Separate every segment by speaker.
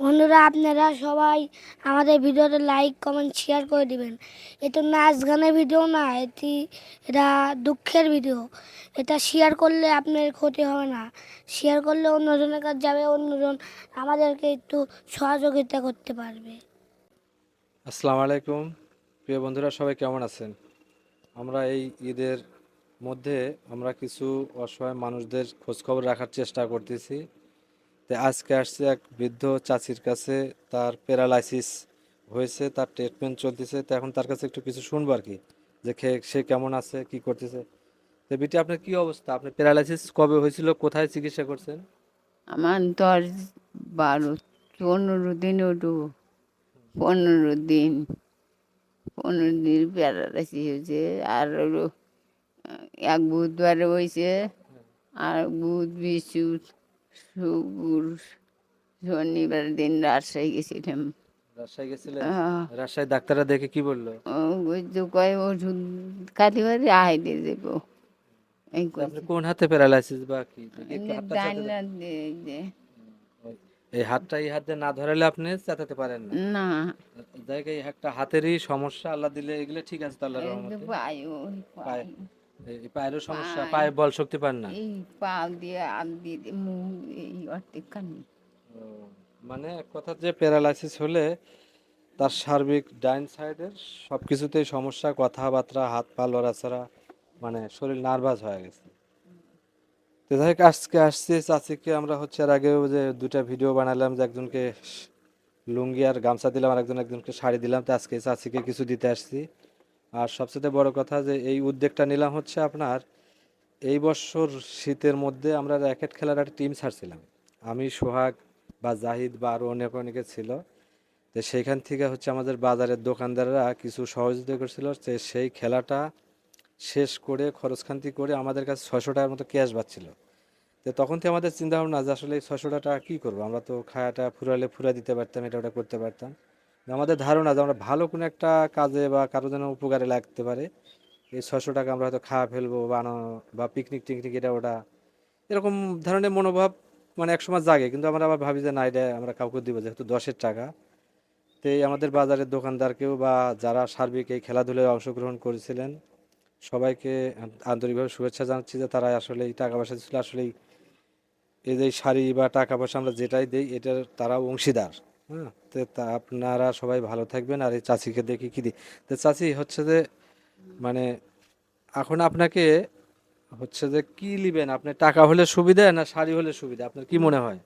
Speaker 1: বন্ধুরা, আপনারা সবাই আমাদের ভিডিওতে লাইক কমেন্ট শেয়ার করে দিবেন। এটা নাচ গানের ভিডিও না, এটা দুঃখের ভিডিও। এটা শেয়ার করলে আপনার ক্ষতি হবে না, শেয়ার করলে অন্যজনের কাছে যাবে, অন্যজন আমাদেরকে একটু সহযোগিতা করতে পারবে।
Speaker 2: আসসালামু আলাইকুম। প্রিয় বন্ধুরা, সবাই কেমন আছেন? আমরা এই ঈদের মধ্যে আমরা কিছু অসহায় মানুষদের খোঁজখবর রাখার চেষ্টা করতেছি। তো আজকে আসছে এক বৃদ্ধ চাচির কাছে। তার প্যারালাইসিস হয়েছে, তার ট্রিটমেন্ট চলতেছে। তো এখন তার কাছে একটু কিছু শুনবো আর কি, যে সে কেমন আছে, কি করতেছে। তো বিটি, আপনার কি অবস্থা? আপনার প্যারালাইসিস কবে হয়েছিল, কোথায় চিকিৎসা করছেন?
Speaker 3: আমার 10, 12, 15 দিন ওটু 15 দিন 15 দিন প্যারালাইসিস হয়েছে। আর হলো এক বুধবারে হয়েছে, আর বুধ বৃহস্পতি শুক্র শনিবার দিন রাজশাহী গেছিলাম।
Speaker 2: রাজশাহী গেছিলেন?
Speaker 3: আহ,
Speaker 2: রাজশাহী ডাক্তাররা দেখে কি বললো?
Speaker 3: ওই তো কয় ওষুধ খালি বাড়ি আহাই দিয়ে দেবো এই
Speaker 2: তো আপনি
Speaker 3: করছে।
Speaker 2: কোন হাতে প্যারালাইসিস বা কি, দেখি একটু হাতটা
Speaker 3: ডাইন
Speaker 2: চালাতে।
Speaker 3: হাত দিয়ে যে
Speaker 2: এই হাতটা এই হাত দিয়ে না ধরালে আপনি চেতাতে পারেন না।
Speaker 3: না,
Speaker 2: দেখ, এই একটা হাতেরই সমস্যা। আল্লাহ দিলে এগুলো ঠিক আছে তো, আল্লাহর
Speaker 3: এই যে
Speaker 2: রহমতে। পায়ে,
Speaker 3: পায়
Speaker 2: এই পায়েরও সমস্যা,
Speaker 3: পায়
Speaker 2: পায়ে বল শক্তি পান না।
Speaker 3: এই পা দিয়ে হাত দিয়ে মুখ এই অর্ধেকখানি।
Speaker 2: ও, মানে এক কথা, যে প্যারালাইসিস হলে তার সার্বিক ডাইন সাইডের সব কিছুতেই সমস্যা, কথাবার্তা, হাত পা লড়াছাড়া, মানে শরীর নার্ভাস হয়ে গেছে। তো যাই হোক, আজকে আসছে চাচিকে আমরা হচ্ছে, আর আগেও যে দুটা ভিডিও বানালাম, যে একজনকে লুঙ্গি আর গামছা দিলাম, আর একজনকে শাড়ি দিলাম। তো আজকে চাচিকে কিছু দিতে আসছি। আর সবচেয়ে বড় কথা, যে এই উদ্যোগটা নিলাম হচ্ছে আপনার, এই বছর শীতের মধ্যে আমরা র্যাকেট খেলার একটা টিম ছাড়ছিলাম। আমি, সোহাগ বা জাহিদ বা আরও অনেক অনেকে ছিল। তো সেইখান থেকে হচ্ছে আমাদের বাজারের দোকানদাররা কিছু সহযোগিতা করছিল, যে সেই খেলাটা শেষ করে খরচখান্তি করে আমাদের কাছে 600 টাকার মতো ক্যাশ বাঁচছিল। তো তখন থেকে আমাদের চিন্তা ভাবনা, যে আসলে এই 600 টাকা কী করবো, আমরা তো খায়াটা ফুরালে ফুরা দিতে পারতাম, এটা ওটা করতে পারতাম। আমাদের ধারণা যে আমরা ভালো কোনো একটা কাজে বা কারো যেন উপকারে লাগতে পারে, এই 600 টাকা আমরা হয়তো খাওয়া ফেলবো বা পিকনিক টিকনিক এটা ওটা, এরকম ধরনের মনোভাব মানে একসময় জাগে। কিন্তু আমরা আবার ভাবি যে না, এটা আমরা কাউকে দিব, যেহেতু 10-এর টাকা। তো এই আমাদের বাজারের দোকানদারকেও বা যারা সার্বিক এই খেলাধুলায় অংশগ্রহণ করেছিলেন সবাইকে আন্তরিকভাবে শুভেচ্ছা জানাচ্ছি, যে তারা আসলে এই টাকা পয়সা ছিল আসলে এই যে শাড়ি বা টাকা পয়সা আমরা যেটাই দেই, এটার তারাও অংশীদার। হ্যাঁ, তো তা আপনারা সবাই ভালো থাকবেন। আর এই চাচিকে দেখি কি দিই। তো চাচি হচ্ছে যে, মানে এখন আপনাকে হচ্ছে যে কি লিবেন, আপনি টাকা হলে সুবিধা না শাড়ি হলে সুবিধা, আপনার কি মনে হয়?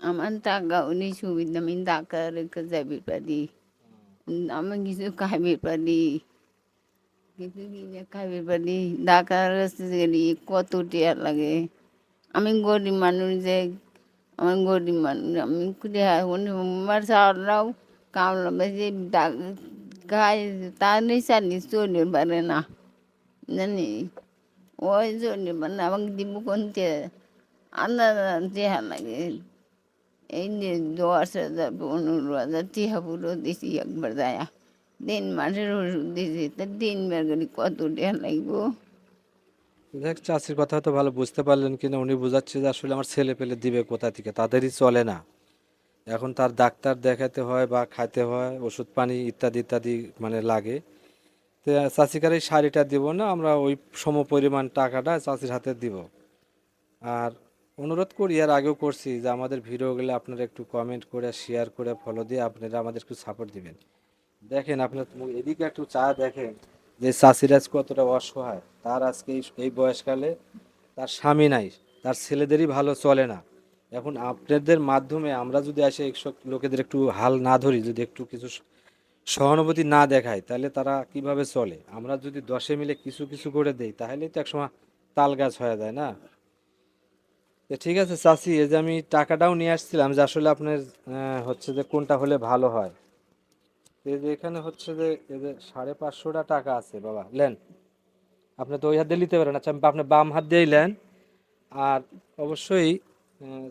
Speaker 3: আমার টাকা উনি সুবিধা, আমি টাকা রেখে যাবি পারি, আমি কিছু খাইবে পারি, কিছু কিনে খাইবে পারি। টাকার কাছে গেলি কত টিয়া লাগে। আমি গরিব মানুষ, যে আমি গরিব মানুষ, আমি উনি আমার চাওয়ারাও কামলা বেশি গায়ে তা নেই চালি চলে পারে না জানি। ওই জন্য মানে আমাকে দিব কোনতে আন্দাজ টিহা লাগে। এই যে 10,000 15,000 টিহা পুরো দিছি একবার যায় 3 মাসের ওষুধ দিছি, তা 3 বার করে কত টিহা লাগবো।
Speaker 2: দেখ, চাচির কথা তো ভালো বুঝতে পারলেন কিনা, উনি বোঝাচ্ছে যে আসলে আমার ছেলে পেলে দিবে কোথা থেকে, তাদেরই চলে না। এখন তার ডাক্তার দেখাতে হয় বা খাইতে হয়, ওষুধ পানি ইত্যাদি ইত্যাদি মানে লাগে। তো চাচিকার এই শাড়িটা দিব না, আমরা ওই সম পরিমাণ টাকাটা চাচির হাতে দিব। আর অনুরোধ করি, আর আগেও করছি, যে আমাদের ভিডিওগুলো আপনারা একটু কমেন্ট করে শেয়ার করে ফলো দিয়ে আপনারা আমাদের একটু সাপোর্ট দিবেন। দেখেন আপনার এদিকে একটু চা দেখেন, যে চাচিরাজ কতটা অসহায়। তার আজকে এই বয়সকালে তার স্বামী নাই, তার ছেলেদেরই ভালো চলে না। এখন আপনাদের মাধ্যমে আমরা যদি এসে এইসব লোকেদের একটু হাল না ধরি, যদি একটু কিছু সহানুভূতি না দেখায়, তাহলে তারা কিভাবে চলে? আমরা যদি 10-এ মিলে কিছু কিছু করে দেই, তাহলেই তো একসময় তাল গাছ হয়ে যায় না? তো ঠিক আছে চাচি, এই যে আমি টাকাটাও নিয়ে আসছিলাম, যে আসলে আপনার হচ্ছে যে কোনটা হলে ভালো হয়। এই যে এখানে হচ্ছে যে এই যে 550 টাকা আছে বাবা, লেন। আপনি তো ওই হাত দিয়ে নিতে পারেন, আচ্ছা আপনি বাম হাত দিয়েই নেন। আর অবশ্যই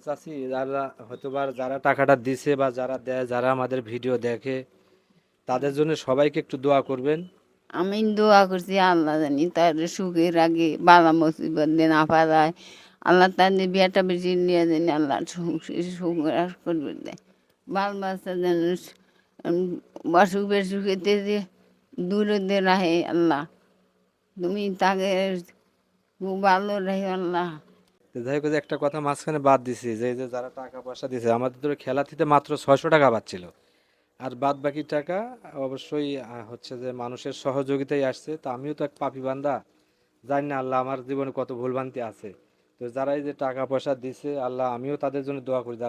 Speaker 2: চাচি, যারা হয়তোবা যারা টাকাটা দিছে বা যারা দেয়, যারা আমাদের ভিডিও দেখে, তাদের জন্য সবাইকে একটু দোয়া করবেন।
Speaker 3: আমি দোয়া করছি আল্লাহ জানি তার সুখের আগে বালা মুসিবত দিয়ে না পারায়, আল্লাহ তার বিয়াটা বেশি নিয়ে জানি আল্লাহ সুখ সুখ করবে দেয়। বাল বাচ্চা যেন অসুখ বেসুখেতে যে দূরে দিয়ে রাখে আল্লাহ, তুমি তাকে খুব ভালো রাখে আল্লাহ।
Speaker 2: তো যাই হোক, ওই যে একটা কথা মাঝখানে বাদ দিছি, যে এই যে যারা টাকা পয়সা দিছে আমাদের তো খেলাটিতে মাত্র 600 টাকা পাচ্ছিল, আর বাদ বাকি টাকা অবশ্যই হচ্ছে যে মানুষের সহযোগিতায় আসছে। তো আমিও তো এক পাপী বান্দা, জানি না আল্লাহ আমার জীবনে কত ভুলভ্রান্তি আছে। তো যারা এই যে টাকা পয়সা দিছে, আল্লাহ আমিও তাদের জন্য দোয়া করি যে